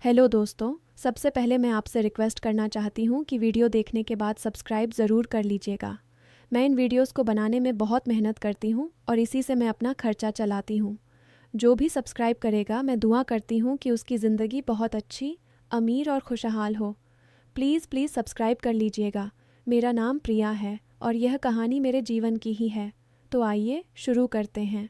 Hello दोस्तों, सबसे पहले मैं आपसे रिक्वेस्ट करना चाहती हूँ कि वीडियो देखने के बाद सब्सक्राइब ज़रूर कर लीजिएगा। मैं इन वीडियोस को बनाने में बहुत मेहनत करती हूँ और इसी से मैं अपना खर्चा चलाती हूँ। जो भी सब्सक्राइब करेगा, मैं दुआ करती हूँ कि उसकी ज़िंदगी बहुत अच्छी, अमीर और खुशहाल हो। प्लीज़ प्लीज़ सब्सक्राइब कर लीजिएगा। मेरा नाम प्रिया है और यह कहानी मेरे जीवन की ही है। तो आइए शुरू करते हैं।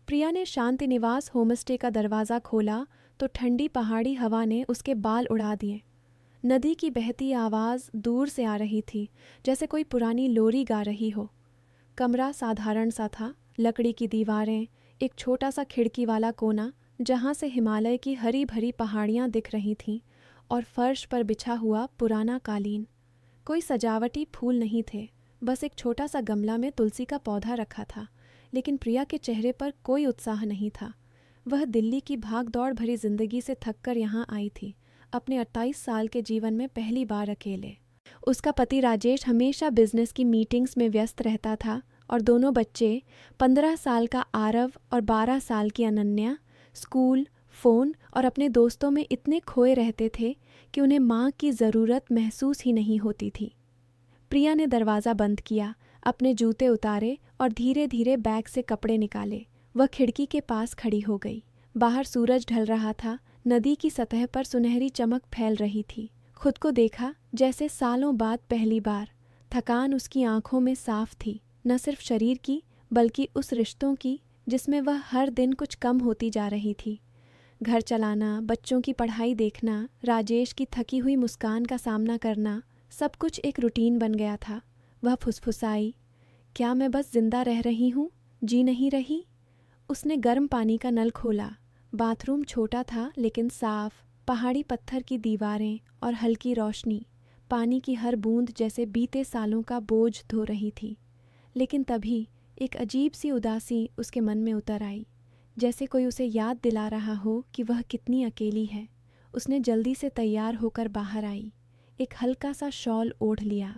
प्रिया ने शांति निवास होमस्टे का दरवाज़ा खोला तो ठंडी पहाड़ी हवा ने उसके बाल उड़ा दिए। नदी की बहती आवाज़ दूर से आ रही थी, जैसे कोई पुरानी लोरी गा रही हो। कमरा साधारण सा था, लकड़ी की दीवारें, एक छोटा सा खिड़की वाला कोना जहाँ से हिमालय की हरी भरी पहाड़ियाँ दिख रही थीं, और फर्श पर बिछा हुआ पुराना कालीन। कोई सजावटी फूल नहीं थे, बस एक छोटा सा गमला में तुलसी का पौधा रखा था। लेकिन प्रिया के चेहरे पर कोई उत्साह नहीं था। वह दिल्ली की भाग दौड़ भरी जिंदगी से थककर यहाँ आई थी, अपने 28 साल के जीवन में पहली बार अकेले। उसका पति राजेश हमेशा बिजनेस की मीटिंग्स में व्यस्त रहता था और दोनों बच्चे, 15 साल का आरव और 12 साल की अनन्या, स्कूल, फ़ोन और अपने दोस्तों में इतने खोए रहते थे कि उन्हें माँ की ज़रूरत महसूस ही नहीं होती थी। प्रिया ने दरवाज़ा बंद किया, अपने जूते उतारे और धीरे धीरे बैग से कपड़े निकाले। वह खिड़की के पास खड़ी हो गई। बाहर सूरज ढल रहा था, नदी की सतह पर सुनहरी चमक फैल रही थी। खुद को देखा जैसे सालों बाद पहली बार। थकान उसकी आंखों में साफ थी, न सिर्फ शरीर की बल्कि उस रिश्तों की जिसमें वह हर दिन कुछ कम होती जा रही थी। घर चलाना, बच्चों की पढ़ाई देखना, राजेश की थकी हुई मुस्कान का सामना करना, सब कुछ एक रूटीन बन गया था। वह फुसफुसाई, क्या मैं बस जिंदा रह रही हूँ, जी नहीं रही? उसने गर्म पानी का नल खोला। बाथरूम छोटा था लेकिन साफ, पहाड़ी पत्थर की दीवारें और हल्की रोशनी पानी की हर बूंद जैसे बीते सालों का बोझ धो रही थी। लेकिन तभी एक अजीब सी उदासी उसके मन में उतर आई, जैसे कोई उसे याद दिला रहा हो कि वह कितनी अकेली है। उसने जल्दी से तैयार होकर बाहर आई, एक हल्का सा शॉल ओढ़ लिया।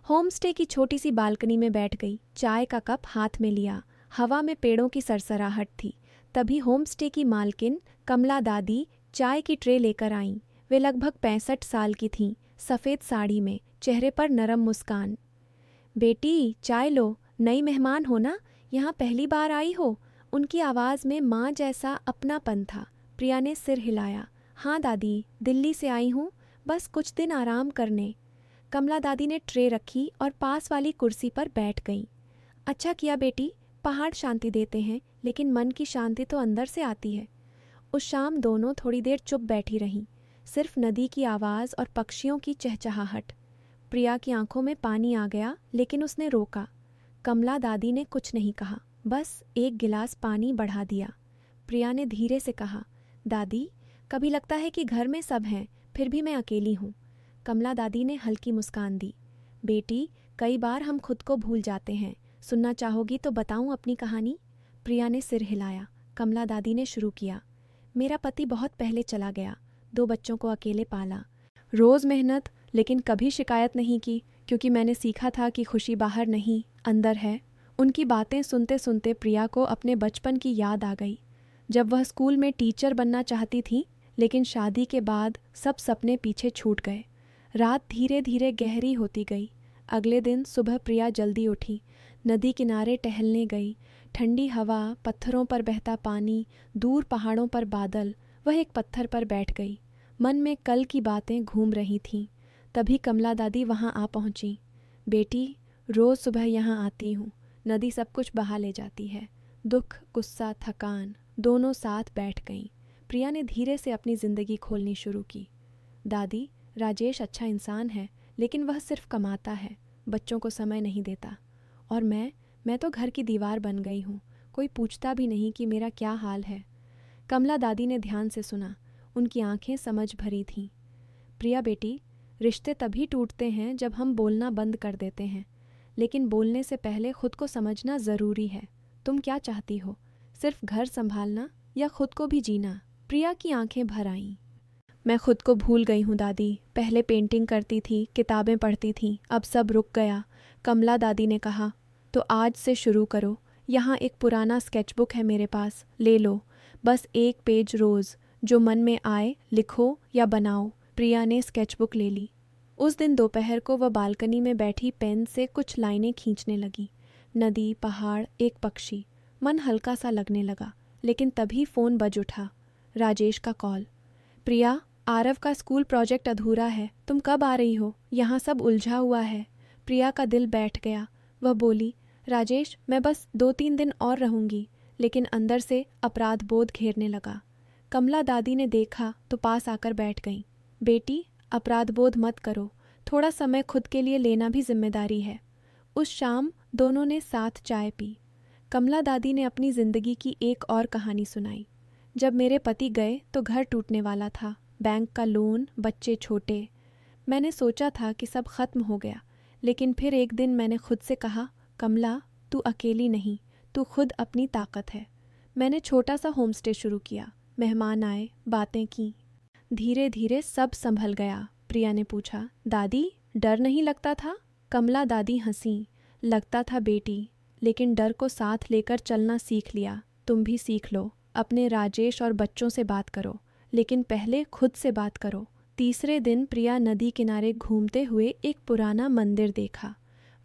होमस्टे की छोटी सी बालकनी में बैठ गई, चाय का कप हाथ में लिया। हवा में पेड़ों की सरसराहट थी। तभी होमस्टे की मालकिन कमला दादी चाय की ट्रे लेकर आईं। वे लगभग 65 साल की थीं, सफ़ेद साड़ी में, चेहरे पर नरम मुस्कान। बेटी चाय लो, नई मेहमान हो ना, यहाँ पहली बार आई हो? उनकी आवाज़ में माँ जैसा अपनापन था। प्रिया ने सिर हिलाया। हाँ दादी, दिल्ली से आई हूँ, बस कुछ दिन आराम करने। कमला दादी ने ट्रे रखी और पास वाली कुर्सी पर बैठ गईं। अच्छा किया बेटी, पहाड़ शांति देते हैं, लेकिन मन की शांति तो अंदर से आती है। उस शाम दोनों थोड़ी देर चुप बैठी रहीं, सिर्फ नदी की आवाज़ और पक्षियों की चहचहाहट। प्रिया की आंखों में पानी आ गया, लेकिन उसने रोका। कमला दादी ने कुछ नहीं कहा, बस एक गिलास पानी बढ़ा दिया। प्रिया ने धीरे से कहा, दादी, कभी लगता है कि घर में सब हैं, फिर भी मैं अकेली हूँ। कमला दादी ने हल्की मुस्कान दी। बेटी, कई बार हम खुद को भूल जाते हैं। सुनना चाहोगी तो बताऊं अपनी कहानी? प्रिया ने सिर हिलाया। कमला दादी ने शुरू किया। मेरा पति बहुत पहले चला गया, 2 बच्चों को अकेले पाला। रोज़ मेहनत, लेकिन कभी शिकायत नहीं की, क्योंकि मैंने सीखा था कि खुशी बाहर नहीं, अंदर है। उनकी बातें सुनते सुनते प्रिया को अपने बचपन की याद आ गई, जब वह स्कूल में टीचर बनना चाहती थी, लेकिन शादी के बाद सब सपने पीछे छूट गए। रात धीरे धीरे गहरी होती गई। अगले दिन सुबह प्रिया जल्दी उठी, नदी किनारे टहलने गई। ठंडी हवा, पत्थरों पर बहता पानी, दूर पहाड़ों पर बादल। वह एक पत्थर पर बैठ गई। मन में कल की बातें घूम रही थीं। तभी कमला दादी वहाँ आ पहुँची। बेटी, रोज़ सुबह यहाँ आती हूँ, नदी सब कुछ बहा ले जाती है। दुख, गुस्सा, थकान, दोनों साथ बैठ गईं। प्रिया ने धीरे से अपनी ज़िंदगी खोलनी शुरू की। दादी, राजेश अच्छा इंसान है, लेकिन वह सिर्फ कमाता है, बच्चों को समय नहीं देता। और मैं तो घर की दीवार बन गई हूँ, कोई पूछता भी नहीं कि मेरा क्या हाल है। कमला दादी ने ध्यान से सुना, उनकी आंखें समझ भरी थीं। प्रिया बेटी, रिश्ते तभी टूटते हैं जब हम बोलना बंद कर देते हैं, लेकिन बोलने से पहले खुद को समझना ज़रूरी है। तुम क्या चाहती हो, सिर्फ घर संभालना या खुद को भी जीना? प्रिया की आंखें भर आईं। मैं खुद को भूल गई हूँ दादी। पहले पेंटिंग करती थी, किताबें पढ़ती थी, अब सब रुक गया। कमला दादी ने कहा, तो आज से शुरू करो। यहाँ एक पुराना स्केचबुक है मेरे पास, ले लो। बस एक पेज रोज़, जो मन में आए लिखो या बनाओ। प्रिया ने स्केचबुक ले ली। उस दिन दोपहर को वह बालकनी में बैठी पेन से कुछ लाइनें खींचने लगी। नदी, पहाड़, एक पक्षी। मन हल्का सा लगने लगा, लेकिन तभी फ़ोन बज उठा। राजेश का कॉल। प्रिया, आरव का स्कूल प्रोजेक्ट अधूरा है, तुम कब आ रही हो? यहाँ सब उलझा हुआ है। प्रिया का दिल बैठ गया। वह बोली, राजेश, मैं बस 2-3 दिन और रहूँगी। लेकिन अंदर से अपराध बोध घेरने लगा। कमला दादी ने देखा तो पास आकर बैठ गईं। बेटी, अपराध बोध मत करो, थोड़ा समय खुद के लिए लेना भी जिम्मेदारी है। उस शाम दोनों ने साथ चाय पी। कमला दादी ने अपनी ज़िंदगी की एक और कहानी सुनाई। जब मेरे पति गए तो घर टूटने वाला था, बैंक का लोन, बच्चे छोटे। मैंने सोचा था कि सब खत्म हो गया, लेकिन फिर एक दिन मैंने खुद से कहा, कमला, तू अकेली नहीं, तू खुद अपनी ताकत है। मैंने छोटा सा होमस्टे शुरू किया। मेहमान आए, बातें की। धीरे धीरे सब संभल गया। प्रिया ने पूछा, दादी, डर नहीं लगता था? कमला दादी हंसी। लगता था बेटी, लेकिन डर को साथ लेकर चलना सीख लिया। तुम भी सीख लो। अपने राजेश और बच्चों से बात करो, लेकिन पहले खुद से बात करो। तीसरे दिन प्रिया नदी किनारे घूमते हुए एक पुराना मंदिर देखा।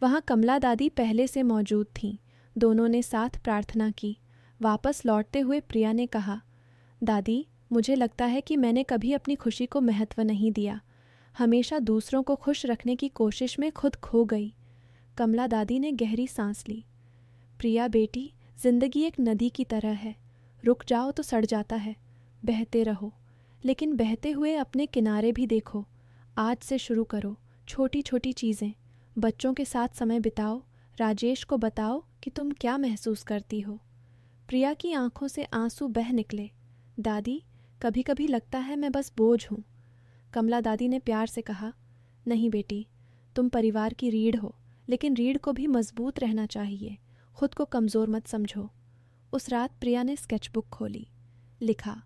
वहाँ कमला दादी पहले से मौजूद थीं। दोनों ने साथ प्रार्थना की। वापस लौटते हुए प्रिया ने कहा, दादी, मुझे लगता है कि मैंने कभी अपनी खुशी को महत्व नहीं दिया। हमेशा दूसरों को खुश रखने की कोशिश में खुद खो गई। कमला दादी ने गहरी सांस ली। प्रिया बेटी, जिंदगी एक नदी की तरह है। रुक जाओ तो सड़ जाता है। बहते रहो, लेकिन बहते हुए अपने किनारे भी देखो। आज से शुरू करो, छोटी छोटी चीज़ें। बच्चों के साथ समय बिताओ। राजेश को बताओ कि तुम क्या महसूस करती हो। प्रिया की आंखों से आंसू बह निकले। दादी, कभी कभी लगता है मैं बस बोझ हूँ। कमला दादी ने प्यार से कहा, नहीं बेटी, तुम परिवार की रीढ़ हो, लेकिन रीढ़ को भी मजबूत रहना चाहिए। खुद को कमज़ोर मत समझो। उस रात प्रिया ने स्केचबुक खोली। लिखा,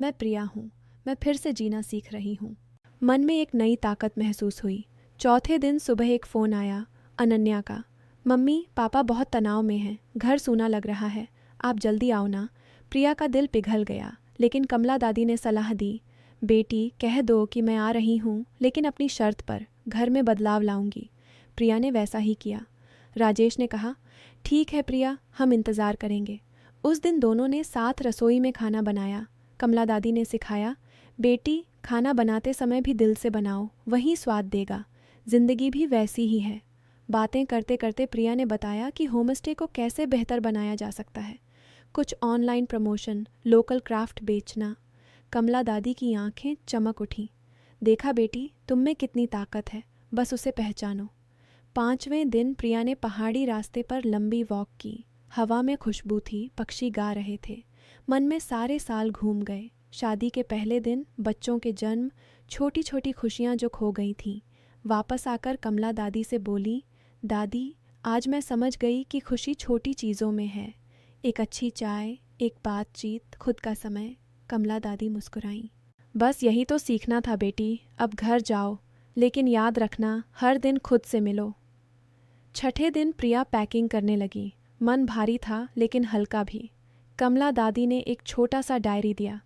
मैं प्रिया हूँ, मैं फिर से जीना सीख रही हूँ। मन में एक नई ताकत महसूस हुई। चौथे दिन सुबह एक फ़ोन आया, अनन्या का। मम्मी, पापा बहुत तनाव में हैं, घर सूना लग रहा है, आप जल्दी आओ ना। प्रिया का दिल पिघल गया, लेकिन कमला दादी ने सलाह दी, बेटी, कह दो कि मैं आ रही हूँ, लेकिन अपनी शर्त पर, घर में बदलाव लाऊंगी। प्रिया ने वैसा ही किया। राजेश ने कहा, ठीक है प्रिया, हम इंतज़ार करेंगे। उस दिन दोनों ने साथ रसोई में खाना बनाया। कमला दादी ने सिखाया, बेटी, खाना बनाते समय भी दिल से बनाओ, वही स्वाद देगा। ज़िंदगी भी वैसी ही है। बातें करते करते प्रिया ने बताया कि होमस्टे को कैसे बेहतर बनाया जा सकता है। कुछ ऑनलाइन प्रमोशन, लोकल क्राफ्ट बेचना। कमला दादी की आंखें चमक उठीं। देखा बेटी, तुम में कितनी ताकत है, बस उसे पहचानो। 5वें दिन प्रिया ने पहाड़ी रास्ते पर लंबी वॉक की। हवा में खुशबू थी, पक्षी गा रहे थे। मन में सारे साल घूम गए। शादी के पहले दिन, बच्चों के जन्म, छोटी छोटी खुशियाँ जो खो गई थीं। वापस आकर कमला दादी से बोली, दादी, आज मैं समझ गई कि खुशी छोटी चीज़ों में है। एक अच्छी चाय, एक बातचीत, खुद का समय। कमला दादी मुस्कुराईं। बस यही तो सीखना था बेटी, अब घर जाओ, लेकिन याद रखना, हर दिन खुद से मिलो। छठे दिन प्रिया पैकिंग करने लगी। मन भारी था, लेकिन हल्का भी। कमला दादी ने एक छोटा सा डायरी दिया।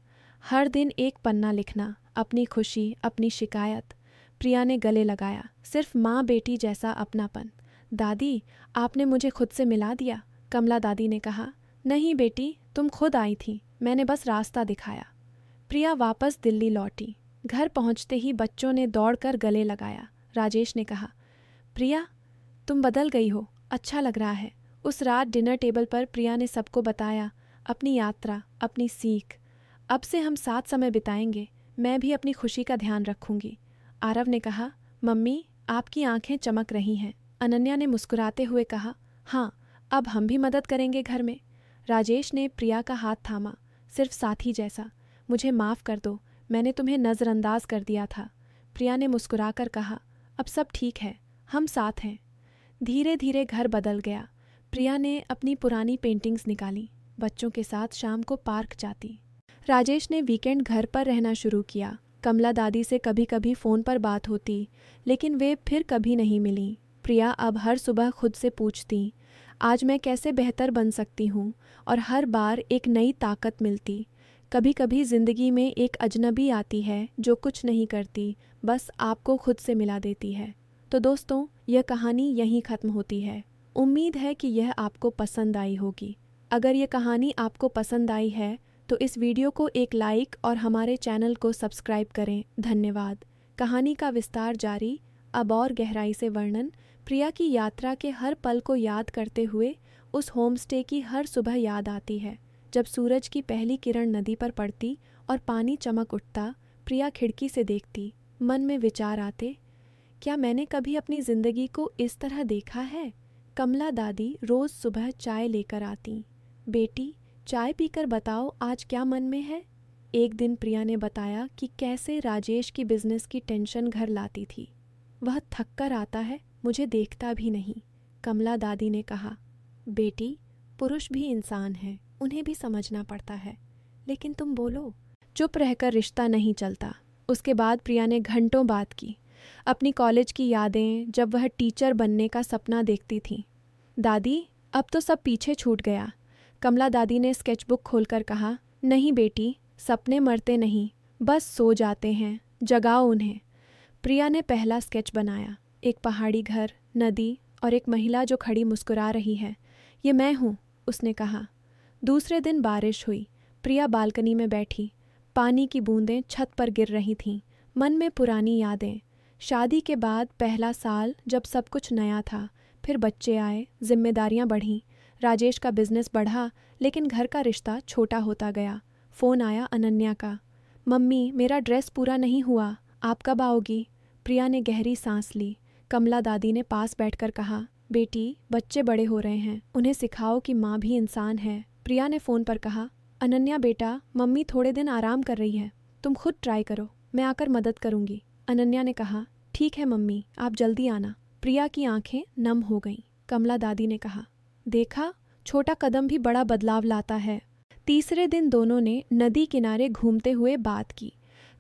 हर दिन एक पन्ना लिखना, अपनी खुशी, अपनी शिकायत। प्रिया ने गले लगाया, सिर्फ माँ बेटी जैसा अपनापन। दादी, आपने मुझे खुद से मिला दिया। कमला दादी ने कहा, नहीं बेटी, तुम खुद आई थी, मैंने बस रास्ता दिखाया। प्रिया वापस दिल्ली लौटी। घर पहुंचते ही बच्चों ने दौड़कर गले लगाया। राजेश ने कहा, प्रिया, तुम बदल गई हो, अच्छा लग रहा है। उस रात डिनर टेबल पर प्रिया ने सबको बताया, अपनी यात्रा, अपनी सीख। अब से हम साथ समय बिताएंगे, मैं भी अपनी खुशी का ध्यान रखूंगी। आरव ने कहा, मम्मी, आपकी आंखें चमक रही हैं। अनन्या ने मुस्कुराते हुए कहा, हाँ, अब हम भी मदद करेंगे घर में। राजेश ने प्रिया का हाथ थामा, सिर्फ साथी जैसा। मुझे माफ़ कर दो, मैंने तुम्हें नज़रअंदाज कर दिया था। प्रिया ने मुस्कुराकर कहा, अब सब ठीक है, हम साथ हैं। धीरे धीरे घर बदल गया। प्रिया ने अपनी पुरानी पेंटिंग्स निकाली। बच्चों के साथ शाम को पार्क जाती। राजेश ने वीकेंड घर पर रहना शुरू किया। कमला दादी से कभी कभी फ़ोन पर बात होती, लेकिन वे फिर कभी नहीं मिली। प्रिया अब हर सुबह खुद से पूछती, आज मैं कैसे बेहतर बन सकती हूँ, और हर बार एक नई ताकत मिलती। कभी कभी ज़िंदगी में एक अजनबी आती है जो कुछ नहीं करती, बस आपको खुद से मिला देती है। तो दोस्तों, यह कहानी यहीं ख़त्म होती है। उम्मीद है कि यह आपको पसंद आई होगी। अगर यह कहानी आपको पसंद आई है तो इस वीडियो को एक लाइक और हमारे चैनल को सब्सक्राइब करें। धन्यवाद। कहानी का विस्तार जारी। अब और गहराई से वर्णन। प्रिया की यात्रा के हर पल को याद करते हुए उस होमस्टे की हर सुबह याद आती है जब सूरज की पहली किरण नदी पर पड़ती और पानी चमक उठता। प्रिया खिड़की से देखती, मन में विचार आते, क्या मैंने कभी अपनी ज़िंदगी को इस तरह देखा है? कमला दादी रोज़ सुबह चाय लेकर आती। बेटी, चाय पीकर बताओ आज क्या मन में है। एक दिन प्रिया ने बताया कि कैसे राजेश की बिजनेस की टेंशन घर लाती थी। वह थक कर आता है, मुझे देखता भी नहीं। कमला दादी ने कहा, बेटी, पुरुष भी इंसान हैं, उन्हें भी समझना पड़ता है, लेकिन तुम बोलो। चुप रहकर रिश्ता नहीं चलता। उसके बाद प्रिया ने घंटों बात की, अपनी कॉलेज की यादें, जब वह टीचर बनने का सपना देखती थी। दादी, अब तो सब पीछे छूट गया। कमला दादी ने स्केचबुक खोलकर कहा, नहीं बेटी, सपने मरते नहीं, बस सो जाते हैं, जगाओ उन्हें। प्रिया ने पहला स्केच बनाया, एक पहाड़ी घर, नदी और एक महिला जो खड़ी मुस्कुरा रही है। ये मैं हूँ, उसने कहा। दूसरे दिन बारिश हुई। प्रिया बालकनी में बैठी, पानी की बूंदें छत पर गिर रही थीं। मन में पुरानी यादें, शादी के बाद पहला साल जब सब कुछ नया था। फिर बच्चे आए, जिम्मेदारियां बढ़ीं। राजेश का बिजनेस बढ़ा, लेकिन घर का रिश्ता छोटा होता गया। फ़ोन आया अनन्या का, मम्मी मेरा ड्रेस पूरा नहीं हुआ, आप कब आओगी? प्रिया ने गहरी सांस ली। कमला दादी ने पास बैठकर कहा, बेटी, बच्चे बड़े हो रहे हैं, उन्हें सिखाओ कि माँ भी इंसान है। प्रिया ने फ़ोन पर कहा, अनन्या बेटा, मम्मी थोड़े दिन आराम कर रही है, तुम खुद ट्राई करो, मैं आकर मदद करूँगी। अनन्या ने कहा, ठीक है मम्मी, आप जल्दी आना। प्रिया की आंखें नम हो गईं। कमला दादी ने कहा, देखा, छोटा कदम भी बड़ा बदलाव लाता है। तीसरे दिन दोनों ने नदी किनारे घूमते हुए बात की।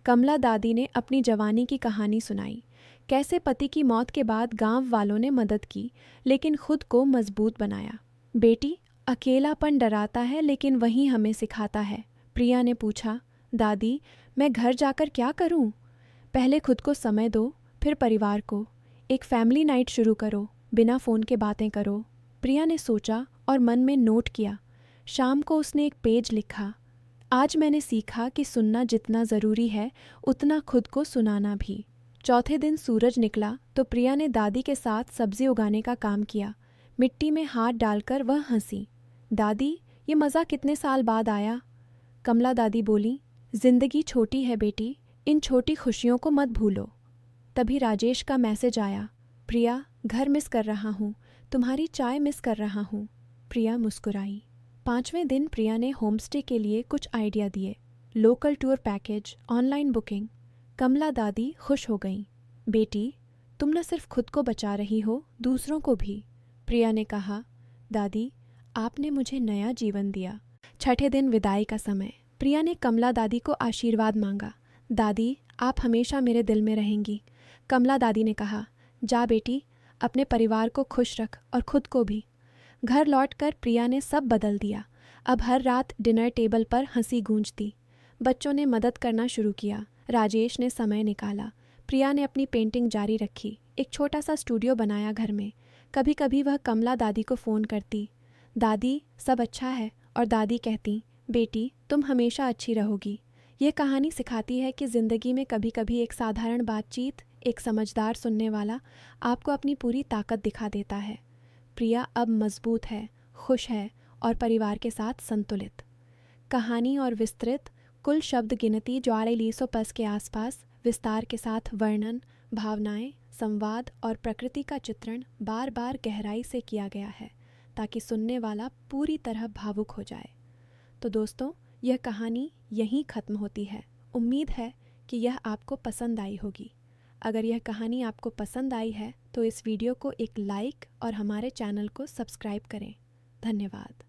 कमला दादी ने अपनी जवानी की कहानी सुनाई, कैसे पति की मौत के बाद गांव वालों ने मदद की, लेकिन खुद को मजबूत बनाया। बेटी, अकेलापन डराता है, लेकिन वही हमें सिखाता है। प्रिया ने पूछा, दादी, मैं घर जाकर क्या करूं? पहले खुद को समय दो, फिर परिवार को। एक फैमिली नाइट शुरू करो, बिना फ़ोन के बातें करो। प्रिया ने सोचा और मन में नोट किया। शाम को उसने एक पेज लिखा, आज मैंने सीखा कि सुनना जितना ज़रूरी है, उतना खुद को सुनाना भी। चौथे दिन सूरज निकला तो प्रिया ने दादी के साथ सब्जी उगाने का काम किया। मिट्टी में हाथ डालकर वह हंसी। दादी, ये मज़ा कितने साल बाद आया? कमला दादी बोली, ज़िंदगी छोटी है बेटी, इन छोटी खुशियों को मत भूलो। तभी राजेश का मैसेज आया, प्रिया, घर मिस कर रहा हूँ, तुम्हारी चाय मिस कर रहा हूँ। प्रिया मुस्कुराई। 5वें दिन प्रिया ने होमस्टे के लिए कुछ आइडिया दिए, local tour package, online booking. Kamala दादी खुश हो गईं। बेटी, तुम न सिर्फ खुद को बचा रही हो, दूसरों को भी। प्रिया ने कहा, दादी, आपने मुझे नया जीवन दिया। छठे दिन विदाई का समय। प्रिया ने कमला दादी को आशीर्वाद मांगा। दादी, आप हमेशा मेरे दिल में रहेंगी। कमला दादी ने कहा, जा बेटी, अपने परिवार को खुश रख और खुद को भी। घर लौटकर प्रिया ने सब बदल दिया। अब हर रात डिनर टेबल पर हंसी गूंजती। बच्चों ने मदद करना शुरू किया। राजेश ने समय निकाला। प्रिया ने अपनी पेंटिंग जारी रखी। एक छोटा सा स्टूडियो बनाया घर में। कभी कभी वह कमला दादी को फ़ोन करती, दादी, सब अच्छा है? और दादी कहती, बेटी, तुम हमेशा अच्छी रहोगी। ये कहानी सिखाती है कि ज़िंदगी में कभी कभी एक साधारण बातचीत, एक समझदार सुनने वाला आपको अपनी पूरी ताकत दिखा देता है। प्रिया अब मजबूत है, खुश है और परिवार के साथ संतुलित। कहानी और विस्तृत कुल शब्द गिनती 450 के आसपास, विस्तार के साथ वर्णन, भावनाएं, संवाद और प्रकृति का चित्रण बार बार गहराई से किया गया है ताकि सुनने वाला पूरी तरह भावुक हो जाए। तो दोस्तों, यह कहानी यहीं ख़त्म होती है। उम्मीद है कि यह आपको पसंद आई होगी। अगर यह कहानी आपको पसंद आई है तो इस वीडियो को एक लाइक और हमारे चैनल को सब्सक्राइब करें। धन्यवाद।